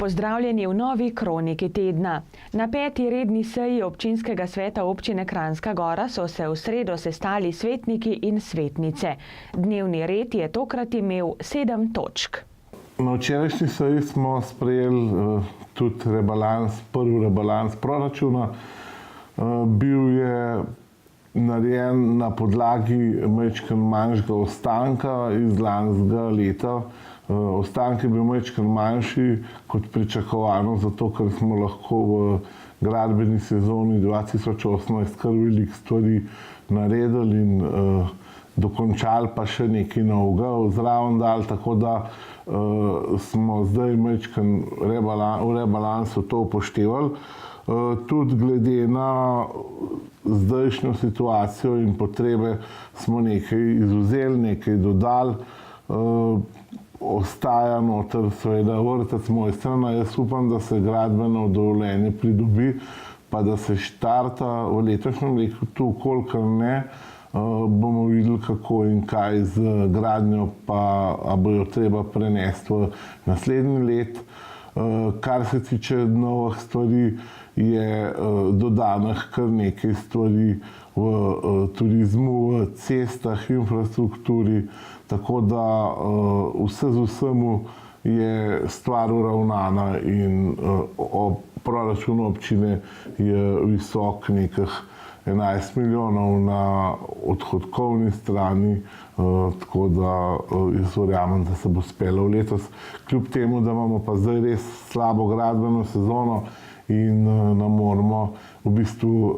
pozdravljeni v novi kroniki tedna. Na 5. redni seji občinskega sveta občine Kranjska Gora so se v sredo sestali svetniki in svetnice. Dnevni red je tokrat imel 7 točk. Na včerajšnji seji smo sprejeli tudi prvi rebalans proračuna. Bil je narejen na podlagi majčkeno manjšega ostanka iz lanskega leta. Ostanek je bil majčkeno manjši kot pričakovano, zato ker smo lahko v gradbeni sezoni 2018 kar veliko stvari naredili in dokončali pa še nekaj novega zraven dali, tako da smo zdaj majčkeno v rebalansu to upoštevali. Tudi glede na zdajšnjo situacijo in potrebe smo nekaj izvzeli, nekaj dodali. Ostaja noter seveda vrtec Mojstrana. Jaz upam, da se gradbeno dovoljenje pridobi, pa da se štarta v letošnjem letu, kolikor ne, bomo videli, kako in kaj z gradnjo, pa a bo jo treba prenesti v naslednji let. Kar se tiče novih stvari, je dodanih kar nekaj stvari v turizmu, v cestah, infrastrukturi, tako da vse z vsemu je stvar uravnana in proračun občine je visok nekih 11 milijonov na odhodkovni strani, tako da jaz verjamem, da se bo speljal letos. Kljub temu, da imamo pa zdaj res slabo gradbeno sezono in nam moramo v bistvu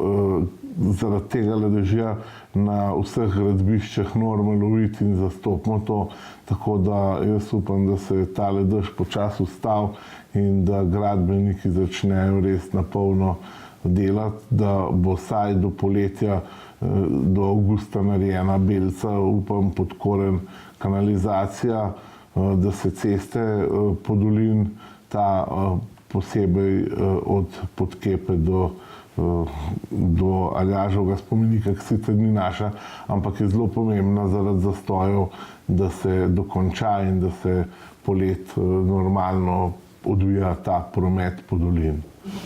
zaradi tega dežja na vseh gradbiščih norme loviti in zastopimo to, tako da jaz upam, da se je tale dež počasi ustavil in da gradbeniki začnejo res na polno delati, da bo vsaj do poletja, do avgusta narejena Belca, upam Podkoren, kanalizacija, da se ceste po dolin, ta posebej od Podkepe do Aljaževega spomenika, ki sicer ni naša, ampak je zelo pomembna zaradi zastojev, da se dokonča in da se polet normalno odvija ta promet po dolin.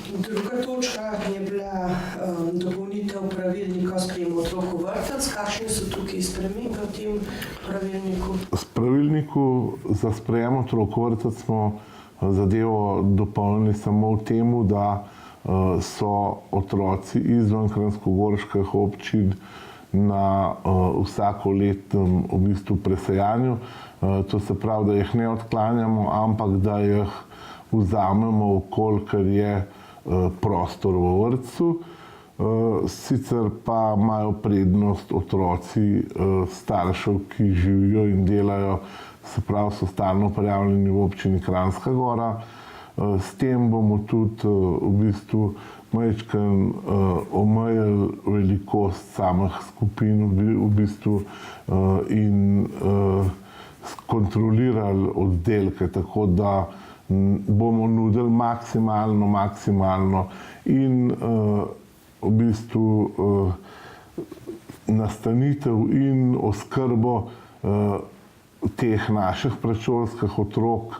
Druga točka je bila dopolnitev pravilnika o sprejemu otrok v vrtec. Kakšne so tukaj spremembe v tem pravilniku? S pravilniku za sprejem otrok v vrtec smo zadevo dopolnili samo v temu, da so otroci izven kranjskogorskih občin na vsakoletnem v bistvu presejanju. To se pravi, da jih ne odklanjamo, ampak da jih vzamemo, kolikor je prostor v vrtcu. Sicer pa imajo prednost otroci staršev, ki živijo in delajo, se pravi, so stalno prijavljeni v občini Kranjska Gora. S tem bomo tudi v bistvu majčkeno omejili velikost samih skupin v bistvu in kontrolirali oddelke, tako da bomo nudili maksimalno in v bistvu nastanitev in oskrbo teh naših predšolskih otrok,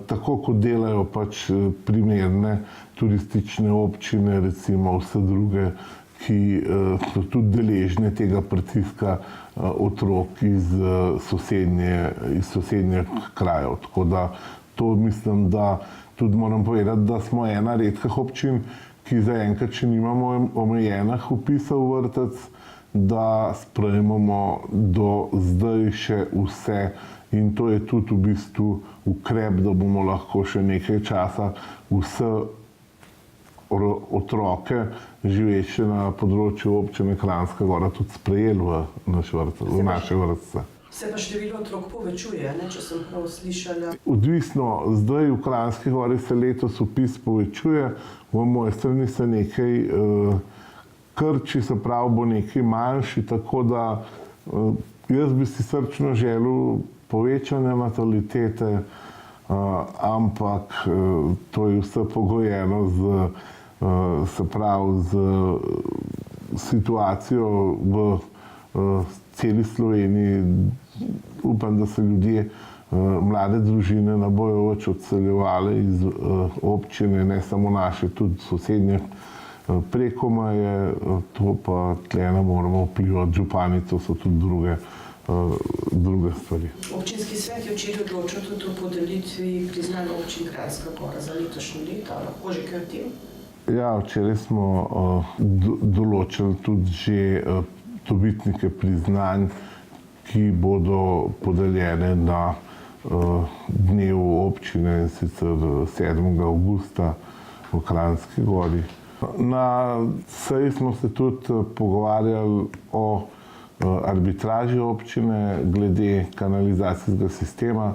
tako kot delajo pač primerne turistične občine, recimo vse druge, ki so tudi deležne tega pritiska otrok iz sosednjih krajev. Tako da to mislim, da tudi moram povedati, da smo ena redkih občin, ki zaenkrat še nimamo omejenih vpisov v vrtec, da sprejmemo do zdaj še vse. In to je tudi v bistvu ukrep, da bomo lahko še nekaj časa vse otroke, živeče na področju občine Kranjska Gora, tudi sprejeli v naše vrtce. Se pa število otrok povečuje, če sem prav slišala? Odvisno, zdaj v Kranjski Gori se letos vpis povečuje, v Mojstrani se nekaj krči, se pravi, bo nekaj manjši, tako da jaz bi si srčno želel povečanja natalitete, ampak to je vse pogojeno z situacijo v celi Sloveniji. Upam, da se ljudje mlade družine ne bojo več odseljevale iz občine, ne samo naše, tudi sosednje preko meje, to pa tle ne moramo vplivati, župani, to so tudi druge stvari. Občinski svet je včeraj odločil tudi o podelitvi priznanja občin Kranjska Gora za letošnje leto. Lahko že kaj o tem? Ja, včeraj smo določili tudi že dobitnike priznanj, ki bodo podeljene na dnevu občine, in sicer 7. avgusta v Kranjski Gori. Na seji smo se tudi pogovarjali o arbitraži občine glede kanalizacijskega sistema.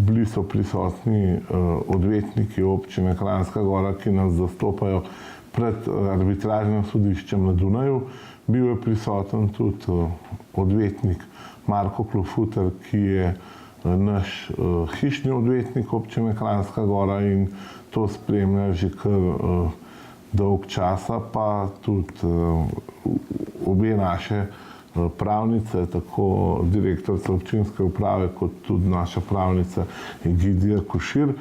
Bili so prisotni odvetniki občine Kranjska Gora, ki nas zastopajo pred arbitražnim sodiščem na Dunaju. Bil je prisoten tudi odvetnik Marko Klofuter, ki je naš hišni odvetnik občine Kranjska Gora in to spremlja že kar dolg časa, pa tudi obe naše pravnice, tako direktorica občinske uprave, kot tudi naša pravnica Egidija Košir.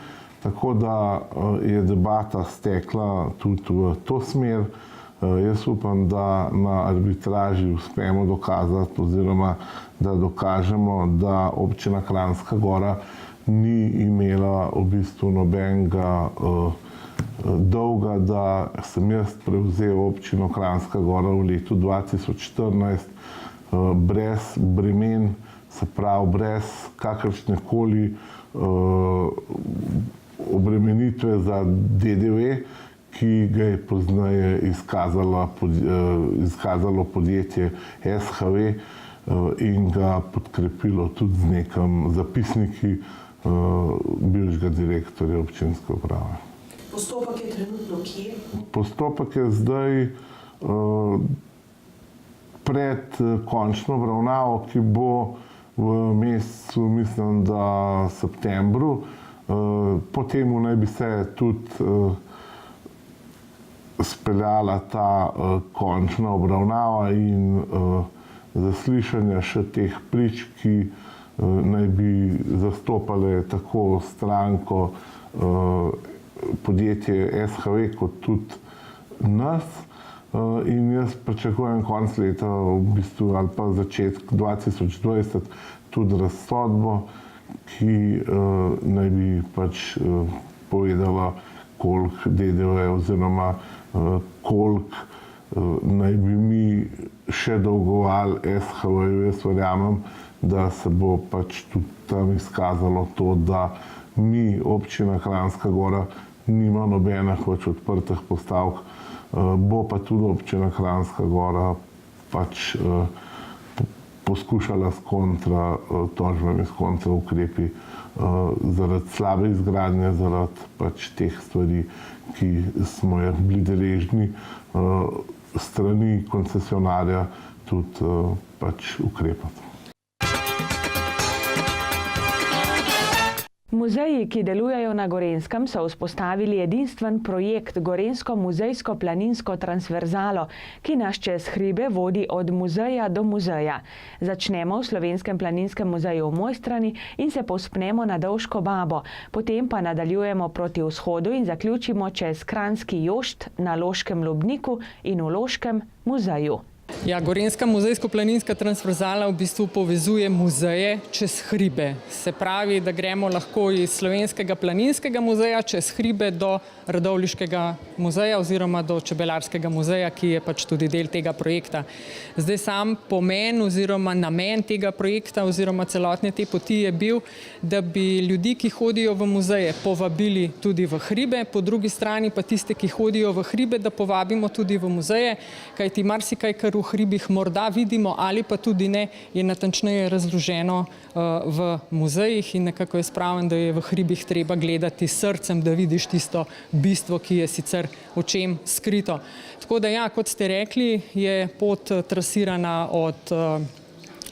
Tako da je debata stekla tudi v to smer. Jaz upam, da na arbitraži uspemo dokazati oziroma da dokažemo, da občina Kranjska Gora ni imela v bistvu nobenega dolga, da sem jaz prevzel občino Kranjska Gora v letu 2014 brez bremen, se pravi brez kakršnekoli obremenitve za DDV, ki ga je pozneje izkazalo podjetje SHV in ga podkrepilo tudi z nekam zapisniki bivšega direktorja občinske uprave. Postopek je trenutno kje? Postopek je zdaj pred končno obravnavo, ki bo v mesecu, mislim, da septembru. Potem naj bi se tudi speljala ta končna obravnava in zaslišanja še teh prič, ki naj bi zastopale tako stranko podjetje SHV kot tudi nas. In jaz pričakujem konec leta, v bistvu, ali pa začetek 2020, tudi razsodbo, ki naj bi pač povedala, koliko DDV oziroma koliko naj bi mi še dolgovali SHV-ju. Jaz verjamem, da se bo pač tudi tam izkazalo to, da mi, občina Kranjska Gora, nima nobenih več odprtih postavk, bo pa tudi občina Kranjska Gora pač poskušala s kontra tožbami, s kontra ukrepi zaradi slabe izgradnje, zaradi pač teh stvari, ki smo jih bili deležni strani koncesionarja tudi pač ukrepati. Muzeji, ki delujejo na Gorenjskem, so vzpostavili edinstven projekt Gorenjsko muzejsko-planinsko transverzalo, ki nas čez hribe vodi od muzeja do muzeja. Začnemo v Slovenskem planinskem muzeju v Mojstrani in se povzpnemo na Dovško babo, potem pa nadaljujemo proti vzhodu in zaključimo čez Kranjski Jošt na Loškem Lubniku in v Loškem muzeju. Ja, Gorenjska muzejsko-planinska transverzala v bistvu povezuje muzeje čez hribe. Se pravi, da gremo lahko iz Slovenskega planinskega muzeja čez hribe do Radovljiškega muzeja oziroma do Čebelarskega muzeja, ki je pač tudi del tega projekta. Zdaj sam pomen oziroma namen tega projekta oziroma celotne te poti je bil, da bi ljudi, ki hodijo v muzeje, povabili tudi v hribe, po drugi strani pa tiste, ki hodijo v hribe, da povabimo tudi v muzeje, kajti marsikaj, kar v hribih morda vidimo ali pa tudi ne, je natančneje razloženo v muzejih in nekako je spravno, da je v hribih treba gledati srcem, da vidiš tisto bistvo, ki je sicer očem skrito. Tako da ja, kot ste rekli, je pot trasirana od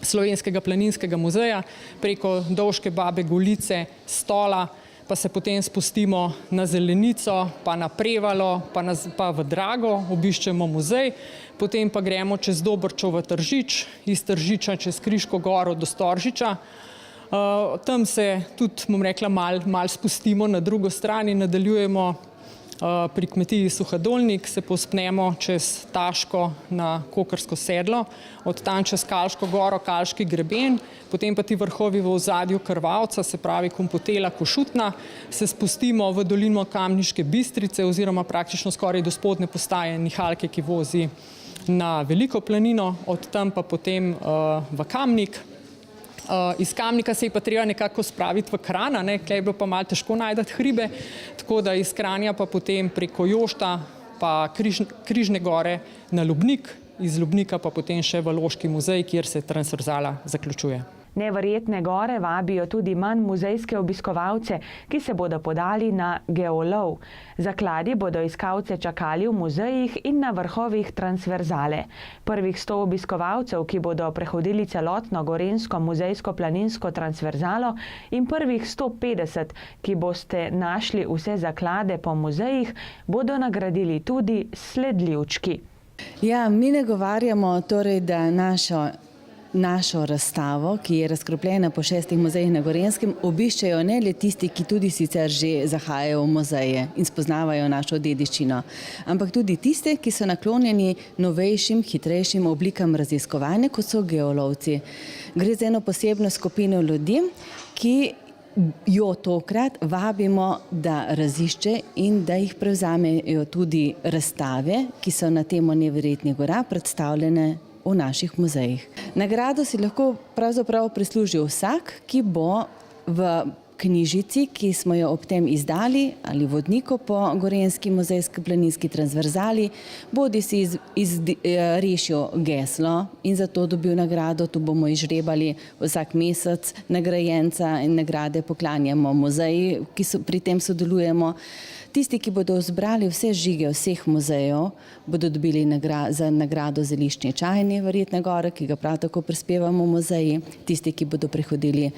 Slovenskega planinskega muzeja preko Dovške babe, Golice, Stola, pa se potem spustimo na Zelenico, pa na Prevalo, pa v Drago, obiščemo muzej, potem pa gremo čez Dobrčo v Tržič, iz Tržiča čez Kriško goro do Storžiča, Tam se tudi, bom rekla, mal spustimo na drugo stran in nadaljujemo pri kmetiji Suhadolnik, se povzpnemo čez Taško na Kokrsko sedlo, od tam čez Kalško goro, Kalški greben, potem pa ti vrhovi v ozadju Krvavca, se pravi Kompotela, Košutna, se spustimo v dolino Kamniške Bistrice oziroma praktično skoraj do spodnje postaje Nihalke, ki vozi na Veliko planino, od tam pa potem v Kamnik. Iz Kamnika se je pa treba nekako spraviti v Kranj, tukaj je bilo pa malo težko najti hribe, tako da iz Kranja pa potem preko Jošta pa Križne gore na Lubnik, iz Lubnika pa potem še v Loški muzej, kjer se transverzala zaključuje. Neverjetne gore vabijo tudi manj muzejske obiskovalce, ki se bodo podali na geolov. Zakladi bodo iskalce čakali v muzejih in na vrhovih transverzale. Prvih 100 obiskovalcev, ki bodo prehodili celotno gorenjsko muzejsko-planinsko transverzalo, in prvih 150, ki boste našli vse zaklade po muzejih, bodo nagradili tudi sledljivčki. Ja, mi nagovarjamo torej, da našo razstavo, ki je razkropljena po 6 muzejih na Gorenjskem, obiščejo ne le tisti, ki tudi sicer že zahajajo v muzeje in spoznavajo našo dediščino, ampak tudi tiste, ki so naklonjeni novejšim, hitrejšim oblikam raziskovanja, kot so geolovci. Gre za eno posebno skupino ljudi, ki jo tokrat vabimo, da razišče in da jih prevzamejo tudi razstave, ki so na temo neverjetnih gora predstavljene v naših muzejih. Nagrado si lahko pravzaprav prisluži vsak, ki bo v knjižici, ki smo jo ob tem izdali, ali vodniku po gorenjski muzejsko-planinski transverzali, bodi si rešil geslo in zato dobil nagrado. Tu bomo izžrebali vsak mesec nagrajenca in nagrade poklanjamo muzeji, ki pri tem sodelujemo. Tisti, ki bodo zbrali vse žige vseh muzejev, bodo dobili za nagrado zeliščni čaj neverjetne gore, ki ga prav tako prispevamo v muzeji. Tisti, ki bodo prehodili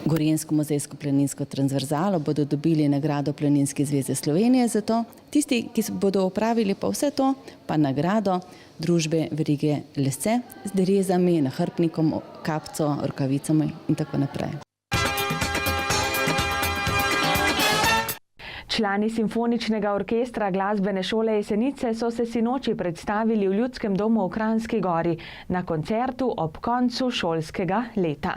Gorenjsko muzejsko-planinsko transverzalo, bodo dobili nagrado Planinske zveze Slovenije za to. Tisti, ki bodo opravili pa vse to, pa nagrado družbe Verige Lesce z derezami, nahrbtnikom, kapco, rokavicami in tako naprej. Člani simfoničnega orkestra Glasbene šole Jesenice so se sinoči predstavili v Ljudskem domu v Kranjski Gori na koncertu ob koncu šolskega leta.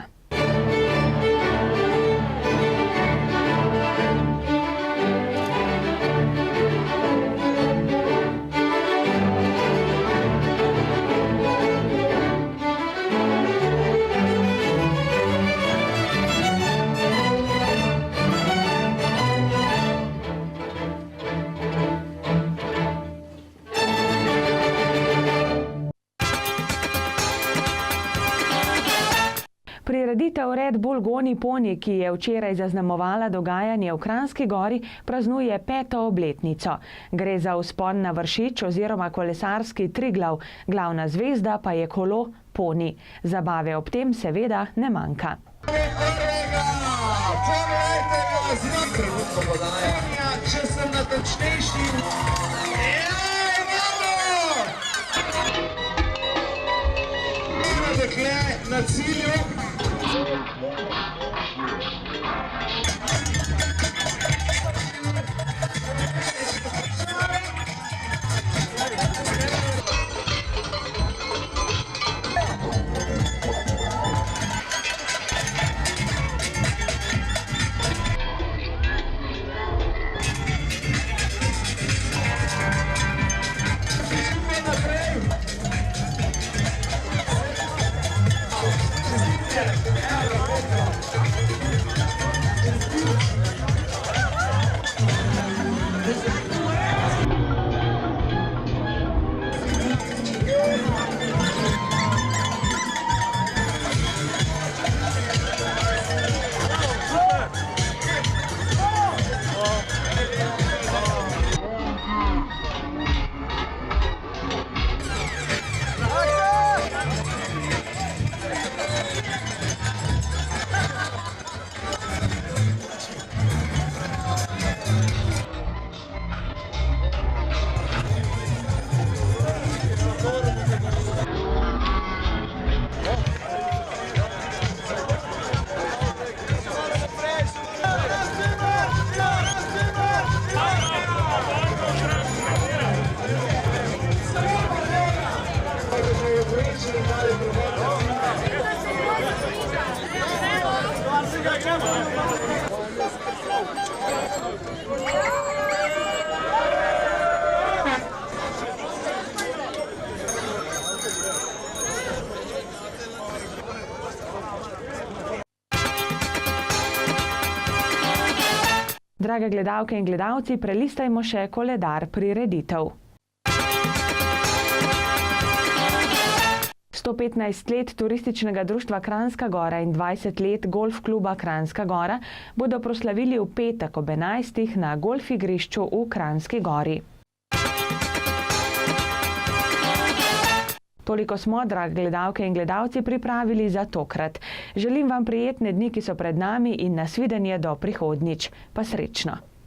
Prireditev Red Bull Goni Poni, ki je včeraj zaznamovala dogajanje v Kranjski Gori, praznuje 5. obletnico. Gre za vzpon na Vršič oziroma kolesarski Triglav, glavna zvezda pa je kolo Poni. Zabave ob tem seveda ne manjka. Če sem natančnejši, dekle na cilju. Drage gledalke in gledalci, prelistajmo še koledar prireditev. 115 let Turističnega društva Kranjska Gora in 20 let Golf kluba Kranjska Gora bodo proslavili v petek ob 11. na golf igrišču v Kranjski Gori. Toliko smo, drage gledalke in gledalci, pripravili za tokrat. Želim vam prijetne dni, ki so pred nami, in nasvidenje do prihodnjič. Pa srečno!